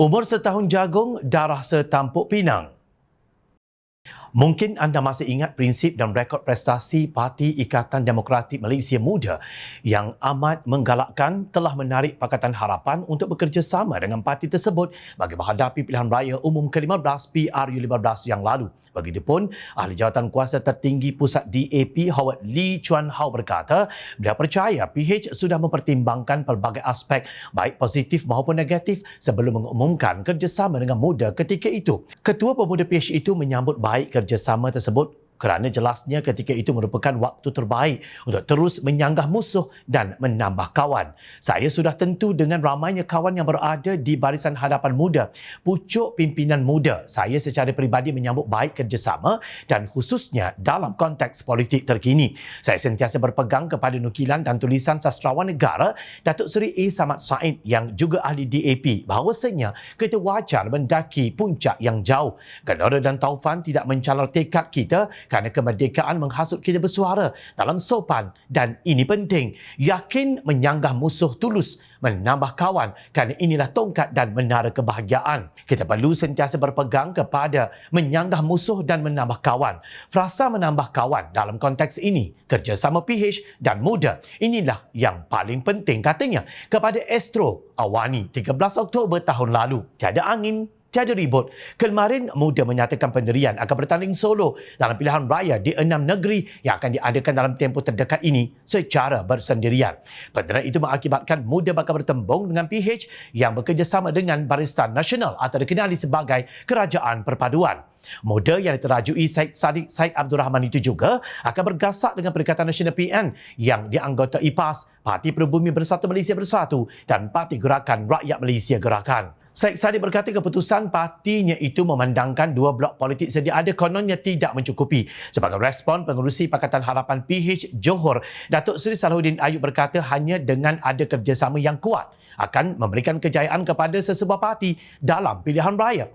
Umur setahun jagung, darah setampuk pinang. Mungkin anda masih ingat prinsip dan rekod prestasi Parti Ikatan Demokratik Malaysia Muda yang amat menggalakkan telah menarik Pakatan Harapan untuk bekerjasama dengan parti tersebut bagi menghadapi pilihan raya umum ke-15 PRU15 yang lalu. Begitupun, ahli jawatan kuasa tertinggi pusat DAP Howard Lee Chuan Hao berkata, beliau percaya PH sudah mempertimbangkan pelbagai aspek baik positif maupun negatif sebelum mengumumkan kerjasama dengan Muda ketika itu. Ketua Pemuda PH itu menyambut baik kerjasama tersebut kerana jelasnya ketika itu merupakan waktu terbaik untuk terus menyanggah musuh dan menambah kawan. Saya sudah tentu dengan ramainya kawan yang berada di barisan hadapan Muda, pucuk pimpinan Muda. Saya secara peribadi menyambut baik kerjasama dan khususnya dalam konteks politik terkini. Saya sentiasa berpegang kepada nukilan dan tulisan sastrawan negara Datuk Seri A. Samad Said yang juga ahli DAP bahawasanya kita wajar mendaki puncak yang jauh. Gelora dan taufan tidak mencalar tekad kita kerana kemerdekaan menghasut kita bersuara dalam sopan dan ini penting. Yakin menyanggah musuh tulus menambah kawan kerana inilah tongkat dan menara kebahagiaan. Kita perlu sentiasa berpegang kepada menyanggah musuh dan menambah kawan. Frasa menambah kawan dalam konteks ini, kerjasama PH dan Muda, inilah yang paling penting katanya kepada Astro Awani 13 Oktober tahun lalu. Tiada angin, tiada ribut. Kemarin Muda menyatakan pendirian akan bertanding solo dalam pilihan raya di 6 negeri yang akan diadakan dalam tempoh terdekat ini secara bersendirian. Pendirian itu mengakibatkan Muda bakal bertembung dengan PH yang bekerjasama dengan Barisan Nasional atau dikenali sebagai Kerajaan Perpaduan. Muda yang diterajui Syed Saddiq Syed Abdul Rahman itu juga akan bergasak dengan Perikatan Nasional PN yang dianggotai PAS, Parti Peribumi Bersatu Malaysia Bersatu dan Parti Gerakan Rakyat Malaysia Gerakan. Syed Saddiq berkata keputusan partinya itu memandangkan dua blok politik sedia ada kononnya tidak mencukupi. Sebagai respon, pengerusi Pakatan Harapan PH Johor, Datuk Seri Salahuddin Ayub berkata hanya dengan ada kerjasama yang kuat akan memberikan kejayaan kepada sesebuah parti dalam pilihan raya.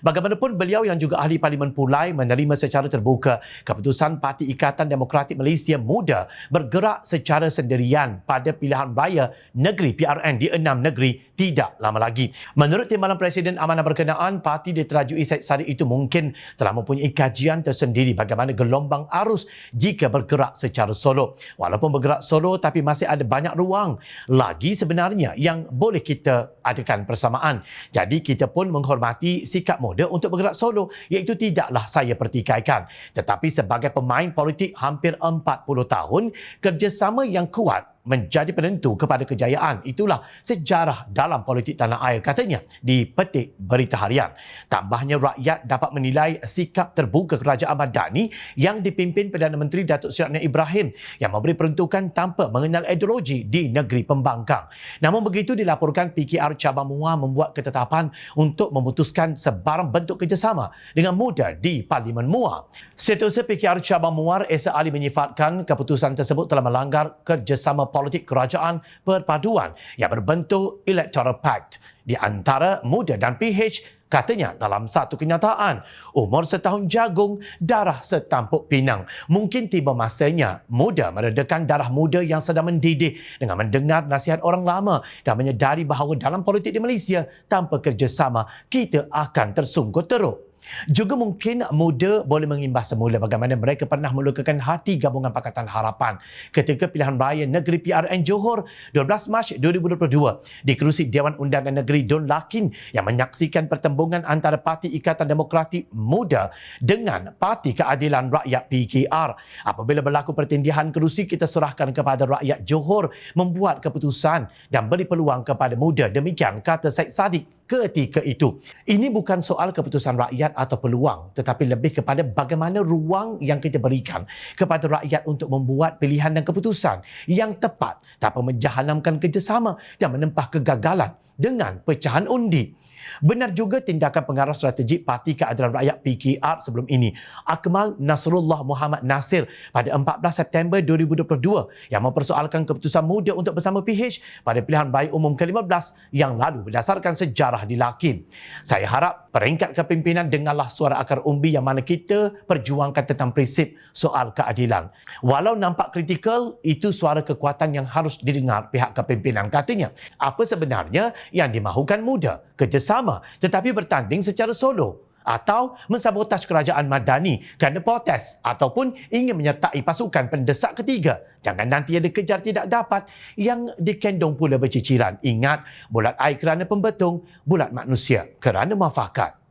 Bagaimanapun, beliau yang juga ahli Parlimen Pulai menerima secara terbuka keputusan Parti Ikatan Demokratik Malaysia Muda bergerak secara sendirian pada pilihan raya negeri PRN di 6 negeri tidak lama lagi. Menurut Timbalan Presiden Amanah Berkenaan, parti diterajui Syed Saddiq itu mungkin telah mempunyai kajian tersendiri bagaimana gelombang arus jika bergerak secara solo. Walaupun bergerak solo, tapi masih ada banyak ruang lagi sebenarnya yang boleh kita adakan persamaan. Jadi kita pun menghormati sikap Muda untuk bergerak solo, iaitu tidaklah saya pertikaikan. Tetapi sebagai pemain politik hampir 40 tahun, kerjasama yang kuat menjadi penentu kepada kejayaan. Itulah sejarah dalam politik tanah air, katanya di petik Berita Harian. Tambahnya, rakyat dapat menilai sikap terbuka Kerajaan Madani yang dipimpin Perdana Menteri Datuk Seri Anwar Ibrahim yang memberi peruntukan tanpa mengenal ideologi di negeri pembangkang. Namun begitu, dilaporkan PKR Cabang Muar membuat ketetapan untuk memutuskan sebarang bentuk kerjasama dengan Muda di Parlimen Muar. Setiausaha PKR Cabang Muar, Esa Ali menyifatkan keputusan tersebut telah melanggar kerjasama politik kerajaan perpaduan yang berbentuk Electoral Pact di antara Muda dan PH, katanya dalam satu kenyataan. Umur setahun jagung, darah setampuk pinang. Mungkin tiba masanya Muda meredakan darah muda yang sedang mendidih dengan mendengar nasihat orang lama dan menyedari bahawa dalam politik di Malaysia tanpa kerjasama kita akan tersungkur teruk. Juga mungkin Muda boleh mengimbas semula bagaimana mereka pernah melukakan hati gabungan Pakatan Harapan ketika pilihan raya negeri PRN Johor 12 Mac 2022 dikerusi Dewan Undangan Negeri Don Lakin yang menyaksikan pertembungan antara Parti Ikatan Demokratik Muda dengan Parti Keadilan Rakyat PKR. Apabila berlaku pertindihan kerusi, kita serahkan kepada rakyat Johor membuat keputusan dan beri peluang kepada Muda. Demikian kata Syed Saddiq ketika itu. Ini bukan soal keputusan rakyat atau peluang, tetapi lebih kepada bagaimana ruang yang kita berikan kepada rakyat untuk membuat pilihan dan keputusan yang tepat tanpa menjahanamkan kerjasama dan menempah kegagalan dengan pecahan undi. Benar juga tindakan pengarah strategik Parti Keadilan Rakyat PKR sebelum ini, Akmal Nasrullah Muhammad Nasir, pada 14 September 2022 yang mempersoalkan keputusan Muda untuk bersama PH pada pilihan raya umum ke-15 yang lalu berdasarkan sejarah darah di LAKIM. Saya harap peringkat kepimpinan dengarlah suara akar umbi yang mana kita perjuangkan tentang prinsip soal keadilan. Walau nampak kritikal, itu suara kekuatan yang harus didengar pihak kepimpinan. Katanya, apa sebenarnya yang dimahukan muda? Kerjasama tetapi bertanding secara solo, atau mensabotaj kerajaan Madani kerana protes ataupun ingin menyertai pasukan pendesak ketiga. Jangan nanti ada kejar tidak dapat yang dikendong pula berciciran. Ingat, bulat air kerana pembetung, bulat manusia kerana muafakat.